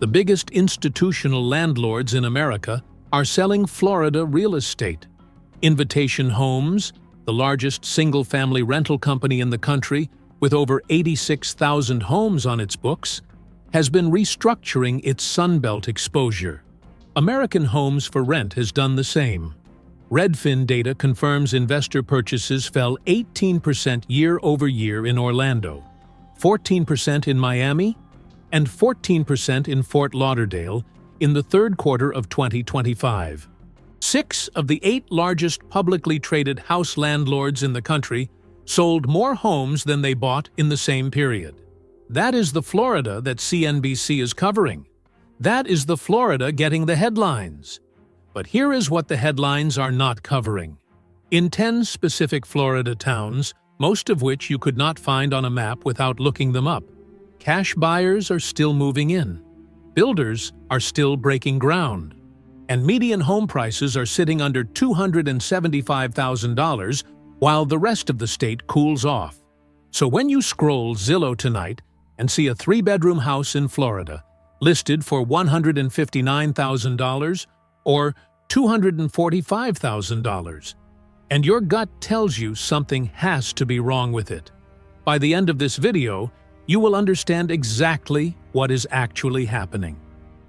The biggest institutional landlords in America are selling Florida real estate. Invitation Homes, the largest single-family rental company in the country with over 86,000 homes on its books, has been restructuring its Sunbelt exposure. American Homes for Rent has done the same. Redfin data confirms investor purchases fell 18% year-over-year in Orlando, 14% in Miami, and 14% in Fort Lauderdale in the third quarter of 2025. 6 of the 8 largest publicly traded house landlords in the country sold more homes than they bought in the same period. That is the Florida that CNBC is covering. That is the Florida getting the headlines. But here is what the headlines are not covering. In 10 specific Florida towns, most of which you could not find on a map without looking them up, cash buyers are still moving in. Builders are still breaking ground. And median home prices are sitting under $275,000 while the rest of the state cools off. So when you scroll Zillow tonight and see a 3-bedroom house in Florida listed for $159,000 or $245,000, and your gut tells you something has to be wrong with it, by the end of this video, you will understand exactly what is actually happening.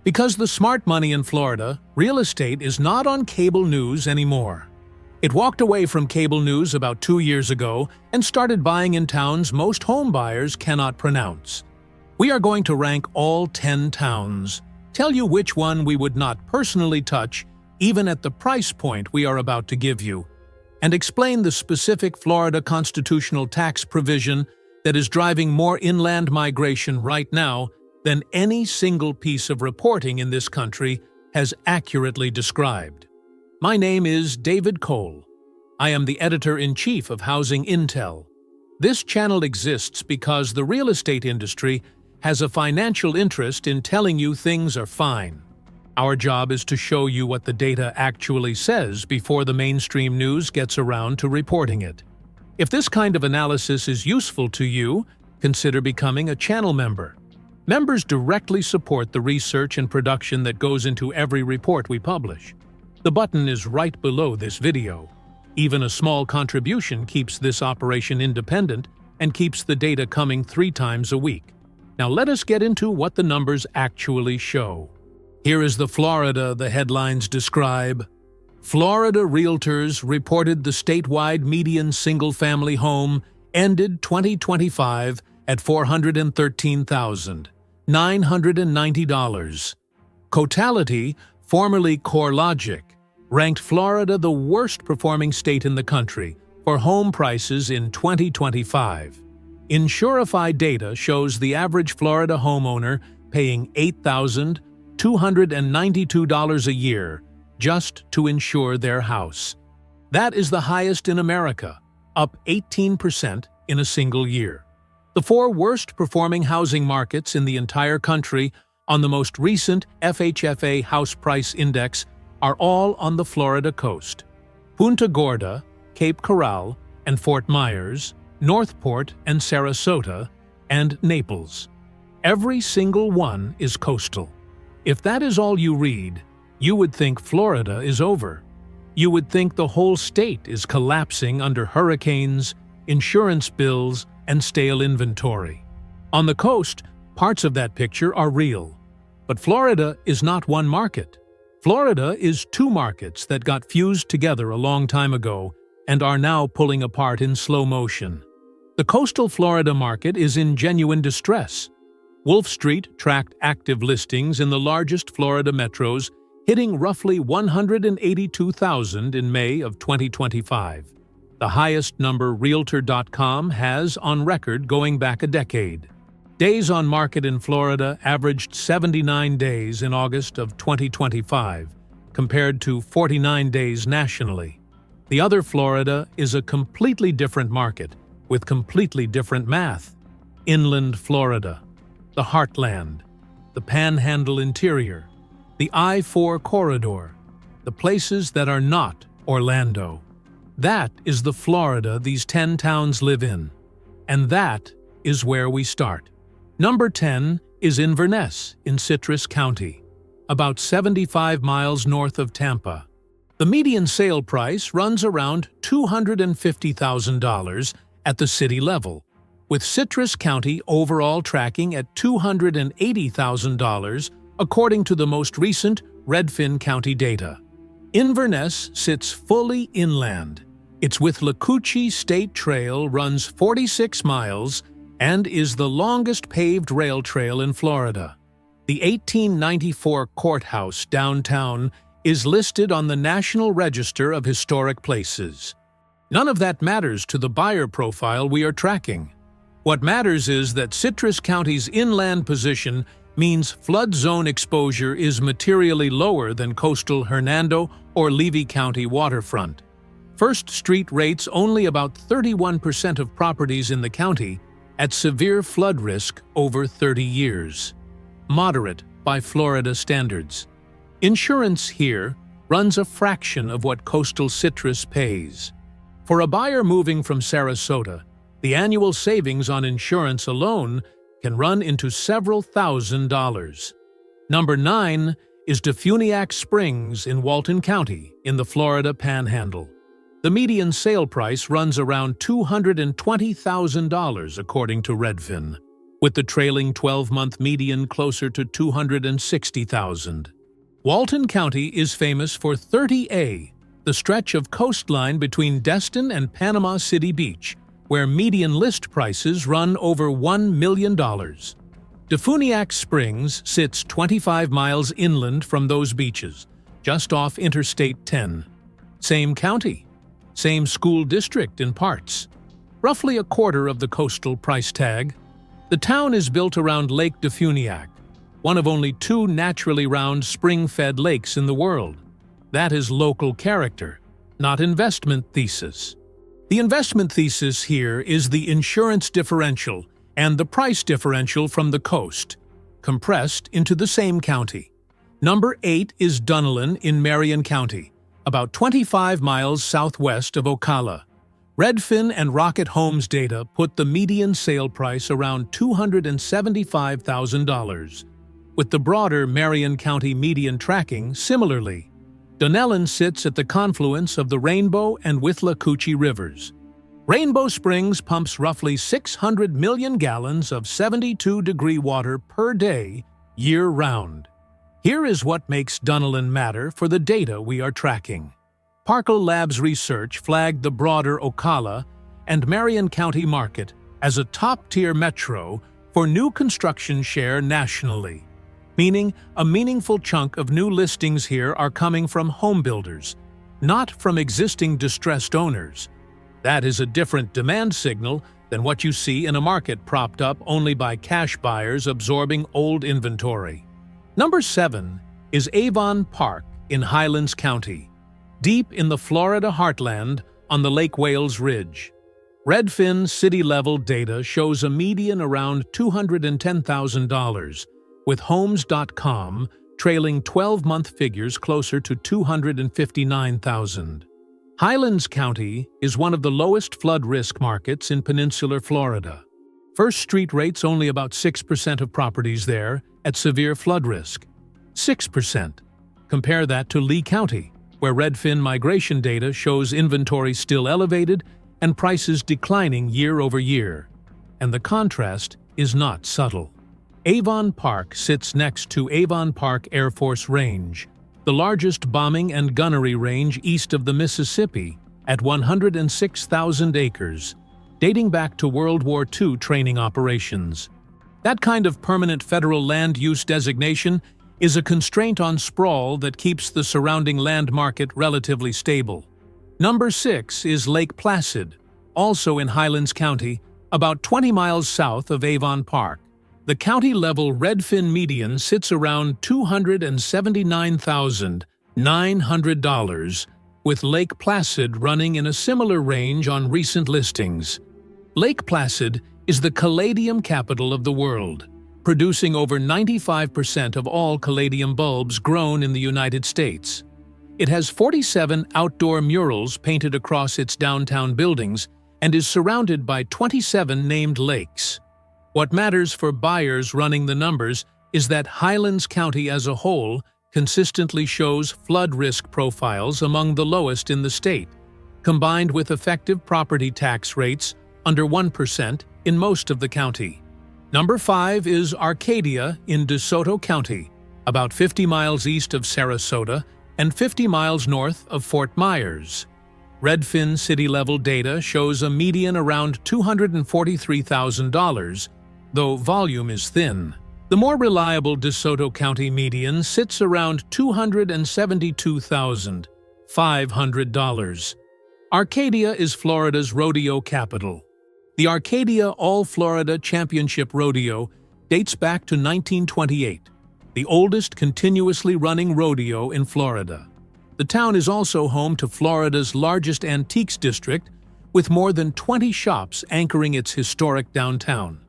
Because the smart money in Florida, real estate is not on cable news anymore. It walked away from cable news about 2 years ago and started buying in towns most home buyers cannot pronounce. We are going to rank all 10 towns, tell you which one we would not personally touch even at the price point we are about to give you, and explain the specific Florida constitutional tax provision that is driving more inland migration right now than any single piece of reporting in this country has accurately described. My name is David Cole. I am the editor-in-chief of Housing Intel. This channel exists because the real estate industry has a financial interest in telling you things are fine. Our job is to show you what the data actually says before the mainstream news gets around to reporting it. If this kind of analysis is useful to you, consider becoming a channel member. Members directly support the research and production that goes into every report we publish. The button is right below this video. Even a small contribution keeps this operation independent and keeps the data coming 3 times a week. Now let us get into what the numbers actually show. Here is the Florida the headlines describe. Florida realtors reported the statewide median single-family home ended 2025 at $413,990. Cotality, formerly CoreLogic, ranked Florida the worst-performing state in the country for home prices in 2025. Insurify data shows the average Florida homeowner paying $8,292 a year just to insure their house. That is the highest in America, up 18% in a single year. The 4 worst-performing housing markets in the entire country on the most recent FHFA House Price Index are all on the Florida coast: Punta Gorda, Cape Coral, and Fort Myers, Northport and Sarasota, and Naples. Every single one is coastal. If that is all you read, you would think Florida is over. You would think the whole state is collapsing under hurricanes, insurance bills, and stale inventory. On the coast, parts of that picture are real. But Florida is not one market. Florida is 2 markets that got fused together a long time ago and are now pulling apart in slow motion. The coastal Florida market is in genuine distress. Wolf Street tracked active listings in the largest Florida metros, hitting roughly 182,000 in May of 2025, the highest number Realtor.com has on record going back a decade. Days on market in Florida averaged 79 days in August of 2025, compared to 49 days nationally. The other Florida is a completely different market, with completely different math. Inland Florida, the Heartland, the Panhandle Interior, the I-4 corridor, the places that are not Orlando. That is the Florida these 10 towns live in. And that is where we start. Number 10 is Inverness in Citrus County, about 75 miles north of Tampa. The median sale price runs around $250,000 at the city level, with Citrus County overall tracking at $280,000 according to the most recent Redfin County data. Inverness sits fully inland. Its Withlacoochee State Trail runs 46 miles and is the longest paved rail trail in Florida. The 1894 courthouse downtown is listed on the National Register of Historic Places. None of that matters to the buyer profile we are tracking. What matters is that Citrus County's inland position means flood zone exposure is materially lower than coastal Hernando or Levy County waterfront. First Street rates only about 31% of properties in the county at severe flood risk over 30 years. Moderate by Florida standards. Insurance here runs a fraction of what coastal Citrus pays. For a buyer moving from Sarasota, the annual savings on insurance alone can run into several $1,000s. Number 9 is Defuniak Springs in Walton County in the Florida Panhandle. The median sale price runs around $220,000 according to Redfin, with the trailing 12-month median closer to $260,000. Walton County is famous for 30A, the stretch of coastline between Destin and Panama City Beach, where median list prices run over $1 million. Defuniak Springs sits 25 miles inland from those beaches, just off Interstate 10. Same county, same school district in parts. Roughly a quarter of the coastal price tag. The town is built around Lake Defuniak, one of only 2 naturally round spring-fed lakes in the world. That is local character, not investment thesis. The investment thesis here is the insurance differential and the price differential from the coast, compressed into the same county. Number 8 is Dunallen in Marion County, about 25 miles southwest of Ocala. Redfin and Rocket Homes data put the median sale price around $275,000, with the broader Marion County median tracking similarly. Dunallen sits at the confluence of the Rainbow and Withlacoochee rivers. Rainbow Springs pumps roughly 600 million gallons of 72-degree water per day, year-round. Here is what makes Dunallen matter for the data we are tracking. Parkle Labs research flagged the broader Ocala and Marion County market as a top-tier metro for new construction share nationally, meaning a meaningful chunk of new listings here are coming from homebuilders, not from existing distressed owners. That is a different demand signal than what you see in a market propped up only by cash buyers absorbing old inventory. Number 7 is Avon Park in Highlands County, deep in the Florida heartland on the Lake Wales Ridge. Redfin city-level data shows a median around $210,000, with Homes.com trailing 12-month figures closer to $259,000. Highlands County is one of the lowest flood risk markets in peninsular Florida. First Street rates only about 6% of properties there at severe flood risk. 6%. Compare that to Lee County, where Redfin migration data shows inventory still elevated and prices declining year over year. And the contrast is not subtle. Avon Park sits next to Avon Park Air Force Range, the largest bombing and gunnery range east of the Mississippi, at 106,000 acres, dating back to World War II training operations. That kind of permanent federal land use designation is a constraint on sprawl that keeps the surrounding land market relatively stable. Number 6 is Lake Placid, also in Highlands County, about 20 miles south of Avon Park. The county-level Redfin median sits around $279,900, with Lake Placid running in a similar range on recent listings. Lake Placid is the caladium capital of the world, producing over 95% of all caladium bulbs grown in the United States. It has 47 outdoor murals painted across its downtown buildings and is surrounded by 27 named lakes. What matters for buyers running the numbers is that Highlands County as a whole consistently shows flood risk profiles among the lowest in the state, combined with effective property tax rates under 1% in most of the county. Number 5 is Arcadia in DeSoto County, about 50 miles east of Sarasota and 50 miles north of Fort Myers. Redfin city-level data shows a median around $243,000, though volume is thin. The more reliable DeSoto County median sits around $272,500. Arcadia is Florida's rodeo capital. The Arcadia All-Florida Championship Rodeo dates back to 1928, the oldest continuously running rodeo in Florida. The town is also home to Florida's largest antiques district, with more than 20 shops anchoring its historic downtown.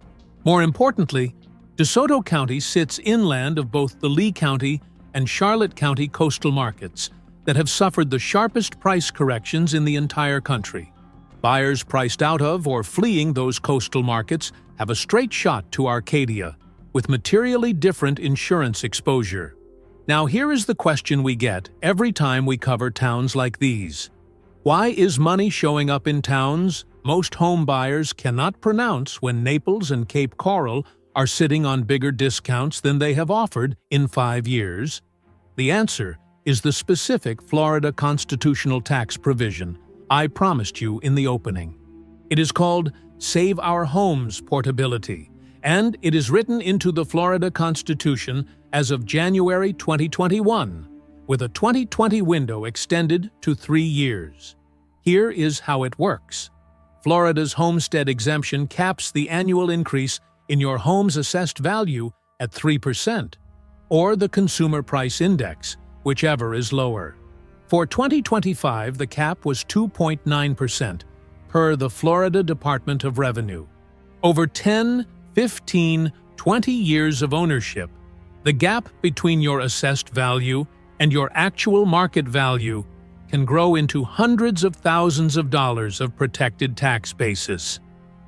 More importantly, DeSoto County sits inland of both the Lee County and Charlotte County coastal markets that have suffered the sharpest price corrections in the entire country. Buyers priced out of or fleeing those coastal markets have a straight shot to Arcadia, with materially different insurance exposure. Now here is the question we get every time we cover towns like these. Why is money showing up in towns most home buyers cannot pronounce when Naples and Cape Coral are sitting on bigger discounts than they have offered in 5 years? The answer is the specific Florida constitutional tax provision I promised you in the opening. It is called Save Our Homes Portability, and it is written into the Florida Constitution as of January 2021, with a 2020 window extended to 3 years. Here is how it works. Florida's homestead exemption caps the annual increase in your home's assessed value at 3%, or the Consumer Price Index, whichever is lower. For 2025, the cap was 2.9%, per the Florida Department of Revenue. Over 10, 15, 20 years of ownership, the gap between your assessed value and your actual market value can grow into hundreds of thousands of dollars of protected tax basis.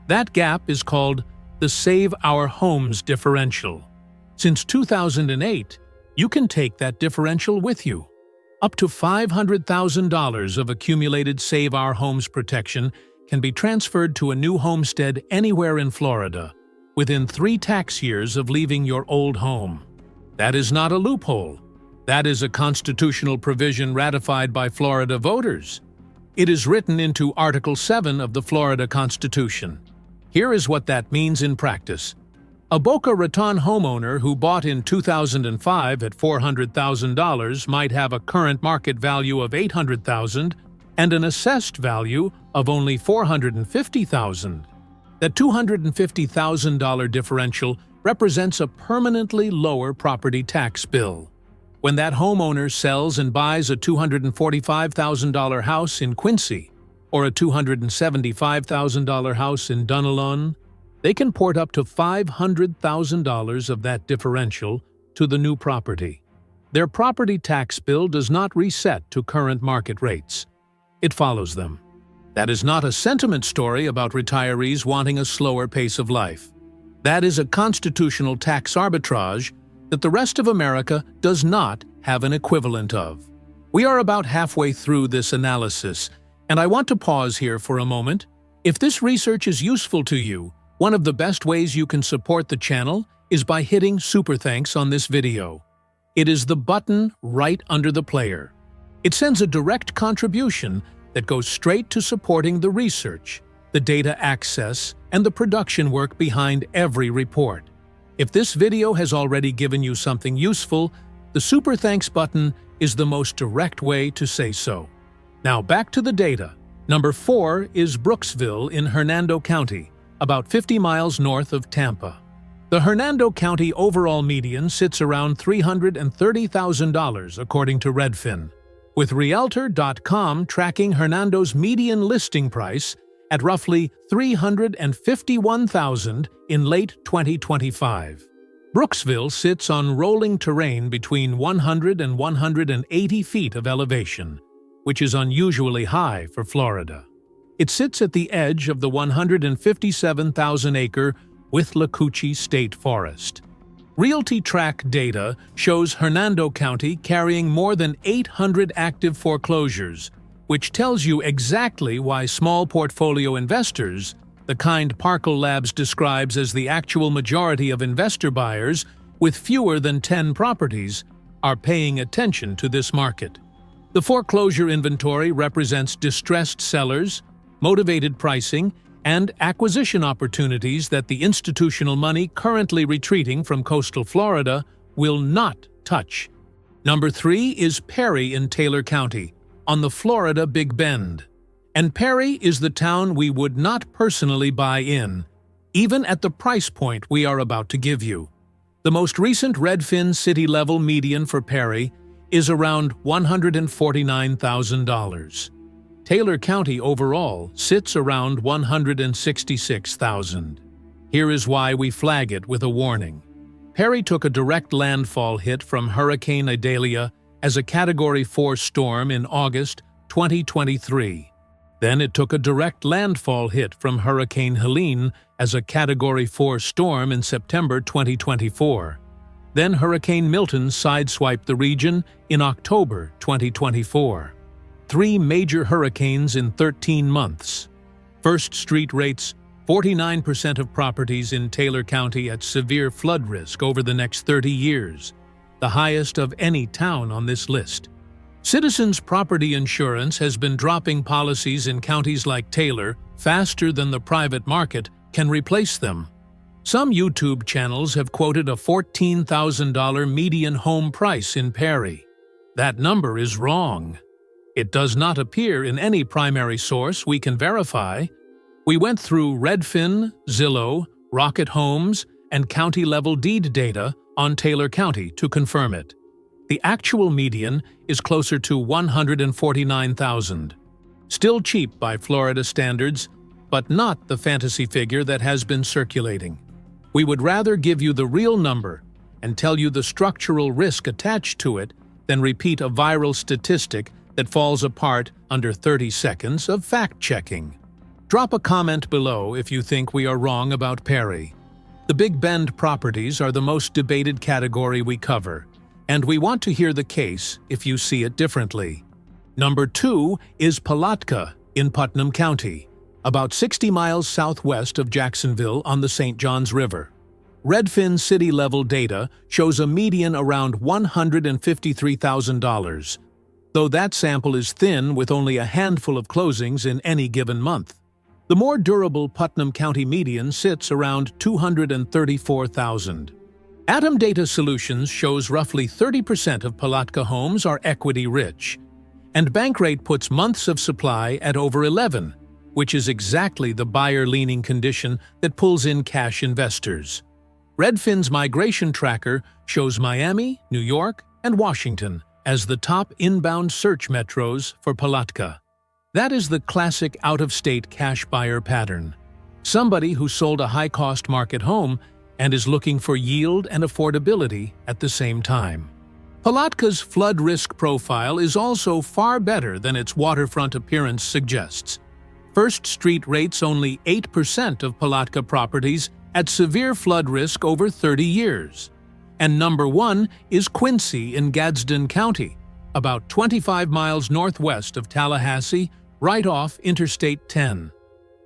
That gap is called the Save Our Homes differential. Since 2008, you can take that differential with you. Up to $500,000 of accumulated Save Our Homes protection can be transferred to a new homestead anywhere in Florida within 3 tax years of leaving your old home. That is not a loophole. That is a constitutional provision ratified by Florida voters. It is written into Article 7 of the Florida Constitution. Here is what that means in practice. A Boca Raton homeowner who bought in 2005 at $400,000 might have a current market value of $800,000 and an assessed value of only $450,000. That $250,000 differential represents a permanently lower property tax bill. When that homeowner sells and buys a $245,000 house in Quincy or a $275,000 house in Dunalone, they can port up to $500,000 of that differential to the new property. Their property tax bill does not reset to current market rates. It follows them. That is not a sentiment story about retirees wanting a slower pace of life. That is a constitutional tax arbitrage that the rest of America does not have an equivalent of. We are about halfway through this analysis, and I want to pause here for a moment. If this research is useful to you, one of the best ways you can support the channel is by hitting Super Thanks on this video. It is the button right under the player. It sends a direct contribution that goes straight to supporting the research, the data access, and the production work behind every report. If this video has already given you something useful, the Super Thanks button is the most direct way to say so. Now back to the data. Number 4 is Brooksville in Hernando County, about 50 miles north of Tampa. The Hernando County overall median sits around $330,000 according to Redfin, with Realtor.com tracking Hernando's median listing price at roughly $351,000 in late 2025. Brooksville sits on rolling terrain between 100 and 180 feet of elevation, which is unusually high for Florida. It sits at the edge of the 157,000-acre Withlacoochee State Forest. Realty Track data shows Hernando County carrying more than 800 active foreclosures, which tells you exactly why small portfolio investors, the kind Parkle Labs describes as the actual majority of investor buyers with fewer than 10 properties, are paying attention to this market. The foreclosure inventory represents distressed sellers, motivated pricing, and acquisition opportunities that the institutional money currently retreating from coastal Florida will not touch. Number 3 is Perry in Taylor County, on the Florida Big Bend. And Perry is the town we would not personally buy in, even at the price point we are about to give you. The most recent Redfin city-level median for Perry is around $149,000. Taylor County overall sits around $166,000. Here is why we flag it with a warning. Perry took a direct landfall hit from Hurricane Idalia as a Category 4 storm in August 2023. Then it took a direct landfall hit from Hurricane Helene as a Category 4 storm in September 2024. Then Hurricane Milton sideswiped the region in October 2024. 3 major hurricanes in 13 months. First Street rates 49% of properties in Taylor County at severe flood risk over the next 30 years, the highest of any town on this list. Citizens Property Insurance has been dropping policies in counties like Taylor faster than the private market can replace them. Some YouTube channels have quoted a $14,000 median home price in Perry. That number is wrong. It does not appear in any primary source we can verify. We went through Redfin, Zillow, Rocket Homes, and county-level deed data on Taylor County to confirm it. The actual median is closer to $149,000. Still cheap by Florida standards, but not the fantasy figure that has been circulating. We would rather give you the real number and tell you the structural risk attached to it than repeat a viral statistic that falls apart under 30 seconds of fact-checking. Drop a comment below if you think we are wrong about Perry. The Big Bend properties are the most debated category we cover, and we want to hear the case if you see it differently. Number 2 is Palatka in Putnam County, about 60 miles southwest of Jacksonville on the St. Johns River. Redfin city-level data shows a median around $153,000, though that sample is thin with only a handful of closings in any given month. The more durable Putnam County median sits around $234,000. Atom Data Solutions shows roughly 30% of Palatka homes are equity-rich, and Bankrate puts months of supply at over 11, which is exactly the buyer-leaning condition that pulls in cash investors. Redfin's migration tracker shows Miami, New York, and Washington as the top inbound search metros for Palatka. That is the classic out-of-state cash buyer pattern. Somebody who sold a high-cost market home and is looking for yield and affordability at the same time. Palatka's flood risk profile is also far better than its waterfront appearance suggests. First Street rates only 8% of Palatka properties at severe flood risk over 30 years. And number 1 is Quincy in Gadsden County, about 25 miles northwest of Tallahassee, right off Interstate 10.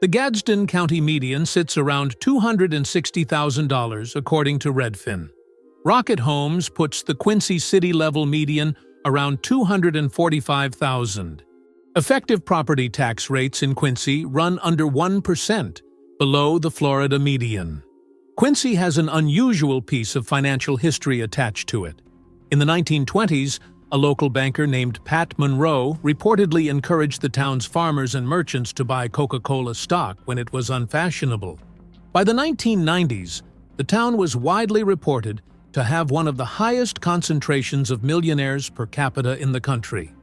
The Gadsden County median sits around $260,000 according to Redfin. Rocket Homes puts the Quincy city-level median around $245,000. Effective property tax rates in Quincy run under 1%, below the Florida median. Quincy has an unusual piece of financial history attached to it. In the 1920s, a local banker named Pat Monroe reportedly encouraged the town's farmers and merchants to buy Coca-Cola stock when it was unfashionable. By the 1990s, the town was widely reported to have one of the highest concentrations of millionaires per capita in the country.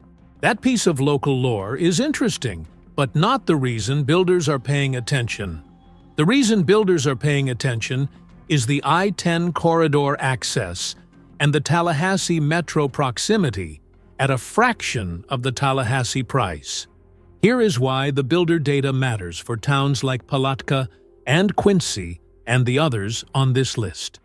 That piece of local lore is interesting, but not the reason builders are paying attention. The reason builders are paying attention is the I-10 corridor access and the Tallahassee metro proximity at a fraction of the Tallahassee price. Here is why the builder data matters for towns like Palatka and Quincy and the others on this list.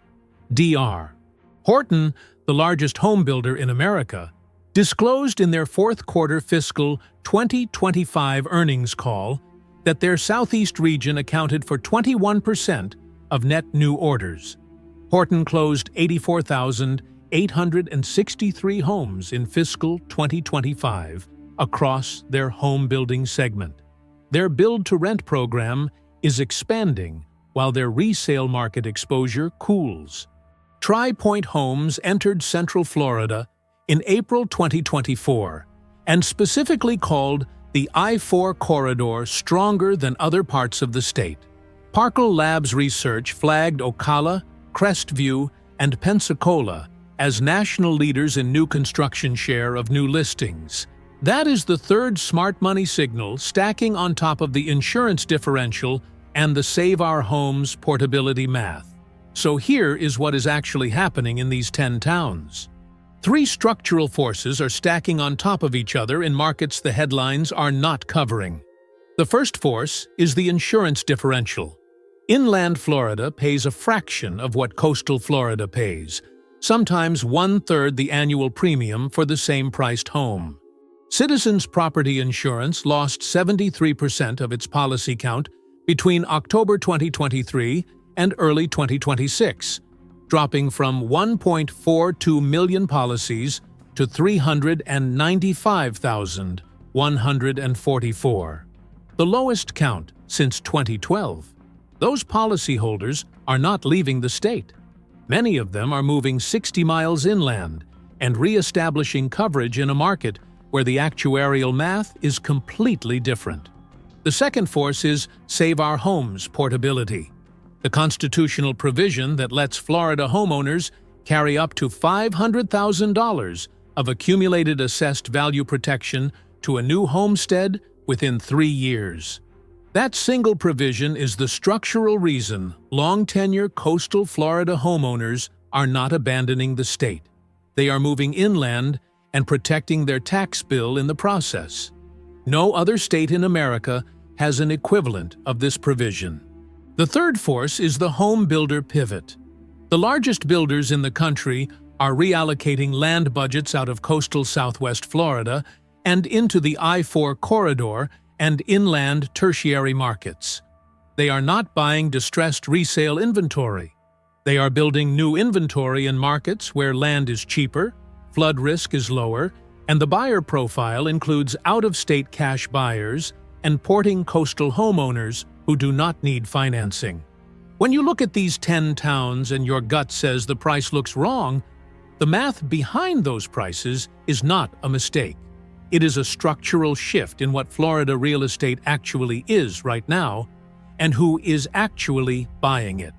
DR. Horton, the largest home builder in America, disclosed in their fourth quarter fiscal 2025 earnings call that their Southeast region accounted for 21% of net new orders. Horton closed 84,863 homes in fiscal 2025 across their home building segment. Their build-to-rent program is expanding while their resale market exposure cools. Tri-Point Homes entered Central Florida in April 2024 and specifically called the I-4 corridor stronger than other parts of the state. Parkle Labs research flagged Ocala, Crestview, and Pensacola as national leaders in new construction share of new listings. That is the third smart money signal stacking on top of the insurance differential and the Save Our Homes portability math. So here is what is actually happening in these 10 towns. 3 structural forces are stacking on top of each other in markets the headlines are not covering. The first force is the insurance differential. Inland Florida pays a fraction of what coastal Florida pays, sometimes 1/3 the annual premium for the same priced home. Citizens Property Insurance lost 73% of its policy count between October 2023 and early 2026, dropping from 1.42 million policies to 395,144, the lowest count since 2012. Those policyholders are not leaving the state. Many of them are moving 60 miles inland and re-establishing coverage in a market where the actuarial math is completely different. The second force is Save Our Homes portability, the constitutional provision that lets Florida homeowners carry up to $500,000 of accumulated assessed value protection to a new homestead within 3 years. That single provision is the structural reason long-tenure coastal Florida homeowners are not abandoning the state. They are moving inland and protecting their tax bill in the process. No other state in America has an equivalent of this provision. The third force is the home builder pivot. The largest builders in the country are reallocating land budgets out of coastal Southwest Florida and into the I-4 corridor and inland tertiary markets. They are not buying distressed resale inventory. They are building new inventory in markets where land is cheaper, flood risk is lower, and the buyer profile includes out-of-state cash buyers and porting coastal homeowners who do not need financing. When you look at these 10 towns and your gut says the price looks wrong, the math behind those prices is not a mistake. It is a structural shift in what Florida real estate actually is right now and who is actually buying it.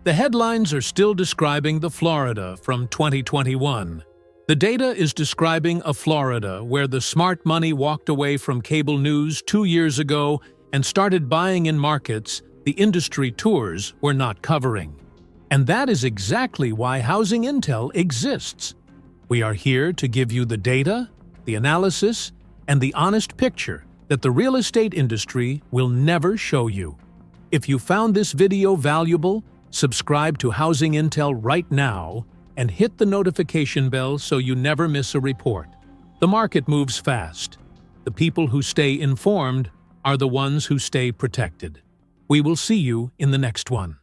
The headlines are still describing the Florida from 2021. The data is describing a Florida where the smart money walked away from cable news 2 years ago and started buying in markets the industry tours were not covering. And that is exactly why Housing Intel exists. We are here to give you the data, the analysis, and the honest picture that the real estate industry will never show you. If you found this video valuable, subscribe to Housing Intel right now and hit the notification bell so you never miss a report. The market moves fast. The people who stay informed are the ones who stay protected. We will see you in the next one.